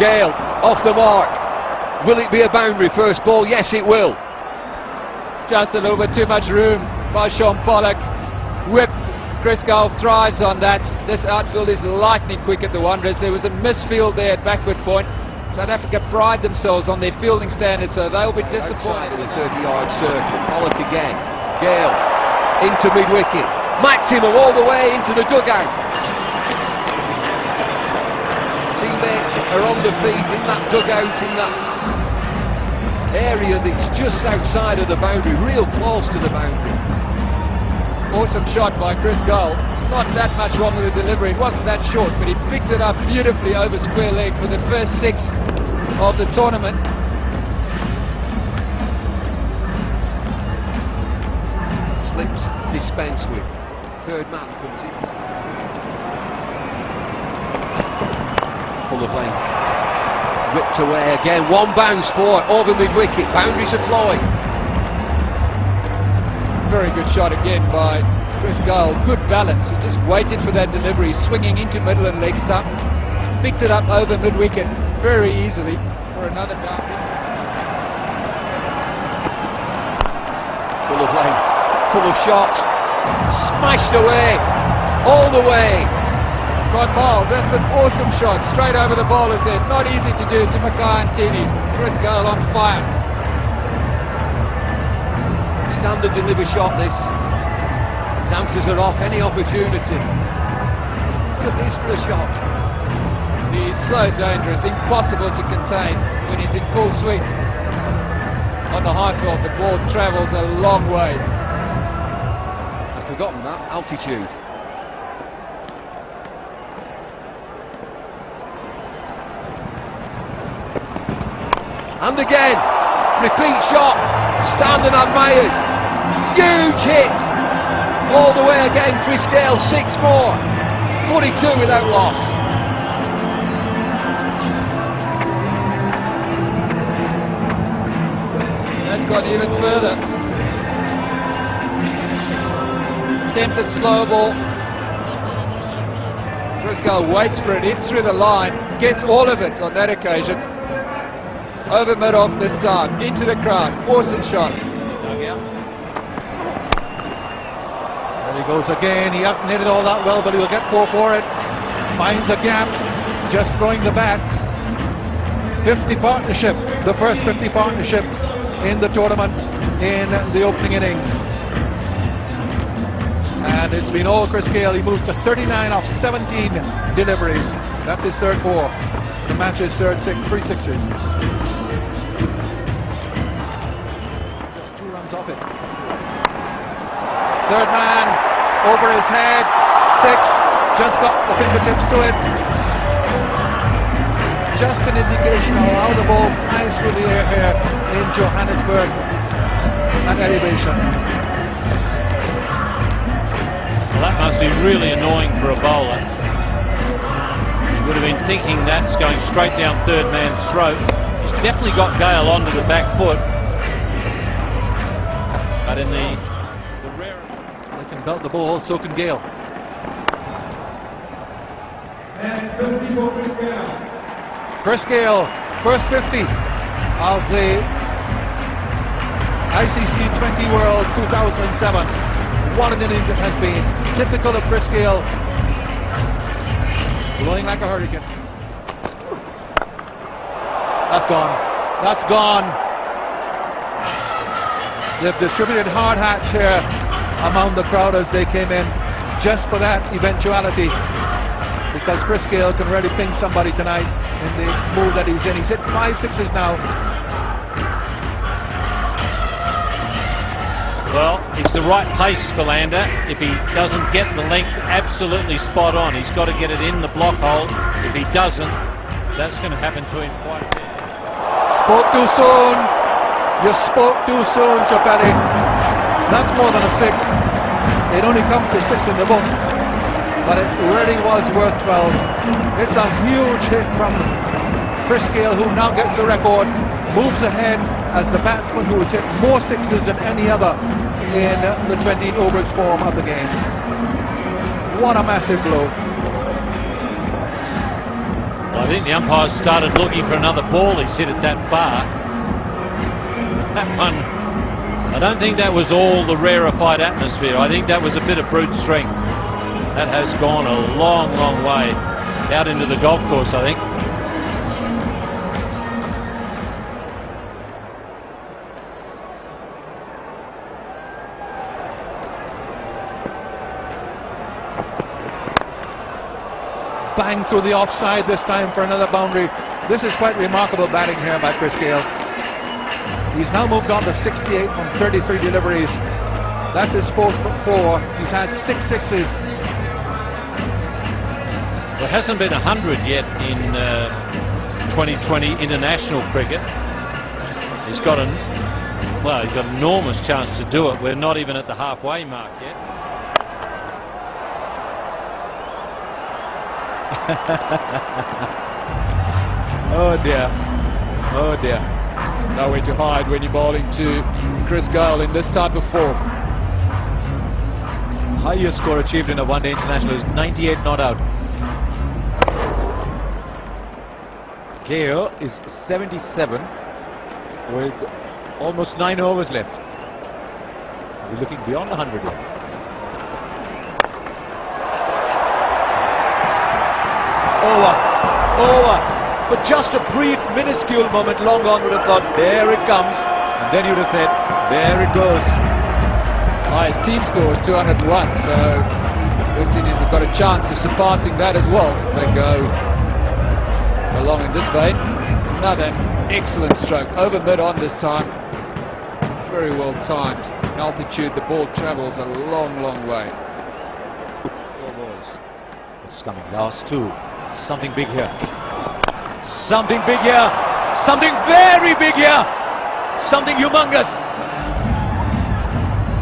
Gale off the mark. Will it be a boundary first ball? Yes, it will. Just a little bit too much room by Sean Pollock. Whip. Chris Gale thrives on that. This outfield is lightning quick at the Wanderers. There was a misfield there at backward point. South Africa pride themselves on their fielding standards, so they'll be disappointed. Outside of the 30-yard circle. Pollock again. Gale into mid-wicket. Maximum all the way into the dugout. Teammates are on the feet in that dugout, in that area that's just outside of the boundary, real close to the boundary. Awesome shot by Chris Gale. Not that much wrong with the delivery. It wasn't that short, but he picked it up beautifully over square leg for the first 6 of the tournament. Slips dispensed with. Third man comes inside. Full of length. Whipped away again. One bounce for over mid-wicket. Boundaries are flowing. Very good shot again by Chris Gale. Good balance. He just waited for that delivery, swinging into middle and leg stump. Picked it up over mid-wicket very easily for another boundary. Full of length. Full of shot. Smashed away. All the way. Scott Miles, that's an awesome shot. Straight over the bowler's head. Not easy to do to Mackay and Tini. Chris Gale on fire. Standard deliver shot this. Dancers are off any opportunity. Look at this for a shot. He's so dangerous, impossible to contain when he's in full swing. On the high field, the ball travels a long way. I've forgotten that altitude. And again, repeat shot. Standing admired. Huge hit. All the way again, Chris Gale, 6 more. 42 without loss. That's gone even further. Attempted slow ball. Chris Gale waits for it, hits through the line, gets all of it on that occasion. Over mid-off this time, into the crowd. Awesome shot. There he goes again. He hasn't hit it all that well, but he'll get 4 for it. Finds a gap, just throwing the bat. 50 partnership, the first 50 partnership in the tournament in the opening innings. And it's been all Chris Gale. He moves to 39 off 17 deliveries. That's his third 4. The match's third 3 sixes. Just 2 runs off it. Third man over his head. 6. Just got the fingertips to it. Just an indication of how the ball flies through the air here in Johannesburg at elevation. Well, that must be really annoying for a bowler. Would have been thinking that's going straight down third man's throat. He's definitely got Gale onto the back foot. But in the rare... They can belt the ball, so can Gale. And 50 for Chris Gale. Chris Gale, first 50 of the ICC 20 World 2007. What an innings it has been. Typical of Chris Gale. Blowing like a hurricane. That's gone. That's gone. They've distributed hard hats here among the crowd as they came in, just for that eventuality, because Chris Gale can really ping somebody tonight in the move that he's in. He's hit 5 sixes now. Well, it's the right pace for Lander. If he doesn't get the length absolutely spot on, he's got to get it in the block hole. If he doesn't, that's going to happen to him quite a bit. Spoke too soon. You spoke too soon, Chapelli. That's more than a 6. It only comes to 6 in the book, but it really was worth 12. It's a huge hit from Chris Gale, who now gets the record, moves ahead as the batsman who has hit more 6s than any other in the 20 overs form of the game. What a massive blow. I think the umpires started looking for another ball. He's hit it that far. That one, I don't think that was all the rarefied atmosphere. I think that was a bit of brute strength. That has gone a long, long way out into the golf course, I think. Bang through the offside this time for another boundary. This is quite remarkable batting here by Chris Gayle. He's now moved on to 68 from 33 deliveries. That's his fourth but 4. He's had 6 sixes. There hasn't been 100 yet in 2020 international cricket. He's got an enormous chance to do it. We're not even at the halfway mark yet. Oh dear. Oh dear. Nowhere to hide when you're bowling to Chris Gayle in this type of form. Highest score achieved in a one-day international is 98 not out. Gayle is 77 with almost 9 overs left. We're looking beyond 100 here. Over. For just a brief, minuscule moment, long on would have thought, there it comes. And then you'd have said, there it goes. Highest team score is 201, so West Indies have got a chance of surpassing that as well if they go along in this vein. Another excellent stroke, over mid-on this time. Very well timed. Altitude, the ball travels a long, long way. 4 balls. It's coming, last 2. Something big here. Something big here. Something very big here. Something humongous.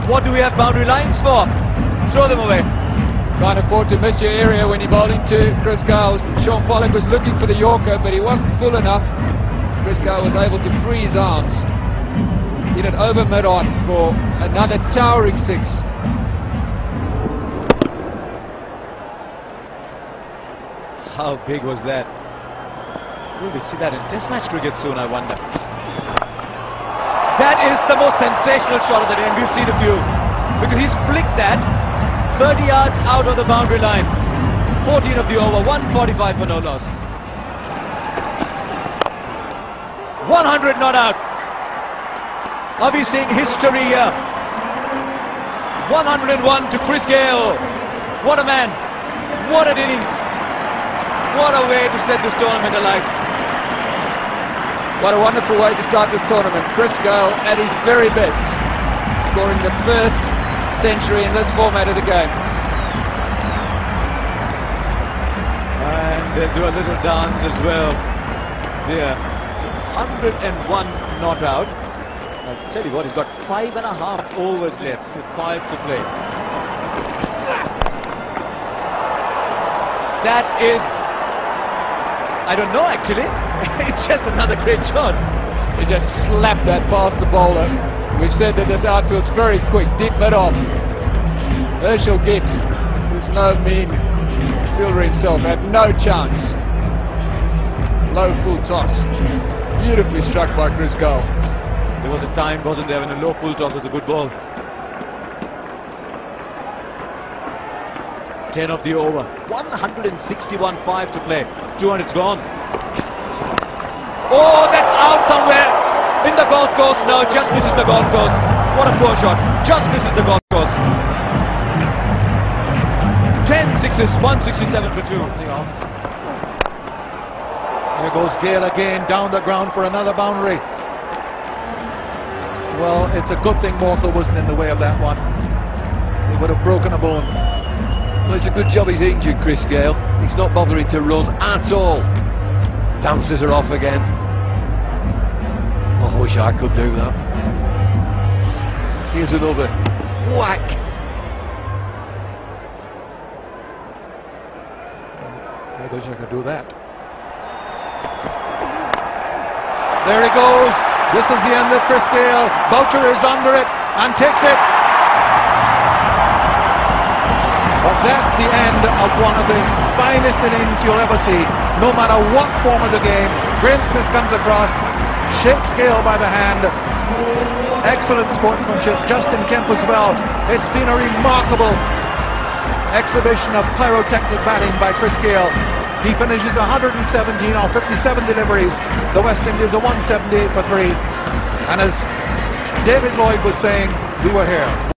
What do we have boundary lines for? Throw them away. Can't afford to miss your area when you're bowling to Chris Gayle. Sean Pollock was looking for the Yorker, but he wasn't full enough. Chris Gayle was able to free his arms. Hit it over mid-on for another towering 6. How big was that? Will we see that in Test match cricket soon, I wonder? That is the most sensational shot of the day, and we've seen a few. Because he's flicked that 30 yards out of the boundary line. 14 of the over, 145 for no loss. 100 not out. Are we seeing history here? 101 to Chris Gayle. What a man. What an innings. What a way to set this tournament alight. What a wonderful way to start this tournament. Chris Gayle at his very best, scoring the first century in this format of the game. And they'll do a little dance as well. Dear. 101 not out. I'll tell you what, he's got 5.5 overs left with 5 to play. That is, I don't know actually. It's just another great shot. He just slapped that past the bowler. We've said that this outfield's very quick, deep mid-off. Herschel Gibbs, who's no mean fielder himself, had no chance. Low full toss. Beautifully struck by Chris Gayle. There was a time, wasn't there, when a low full toss was a good ball. 10 of the over. 161.5 to play. 200's gone. Oh, that's out somewhere in the golf course. No, just misses the golf course. What a poor shot. Just misses the golf course. 10 sixes, 167 for 2. There goes Gayle again, down the ground for another boundary. Well, it's a good thing Morkel wasn't in the way of that one. He would have broken a bone. Well, it's a good job he's injured, Chris Gayle. He's not bothering to run at all. Dances are off again. Oh, I wish I could do that. Here's another. Whack! I wish I could do that. There he goes. This is the end of Chris Gayle. Boucher is under it and takes it. But that's the end of one of the finest innings you'll ever see, no matter what form of the game. Graham Smith comes across, shakes Gale by the hand. Excellent sportsmanship. Justin Kemp as well. It's been a remarkable exhibition of pyrotechnic batting by Chris Gale. He finishes 117 on 57 deliveries. The West Indies are 178 for 3. And as David Lloyd was saying, we were here.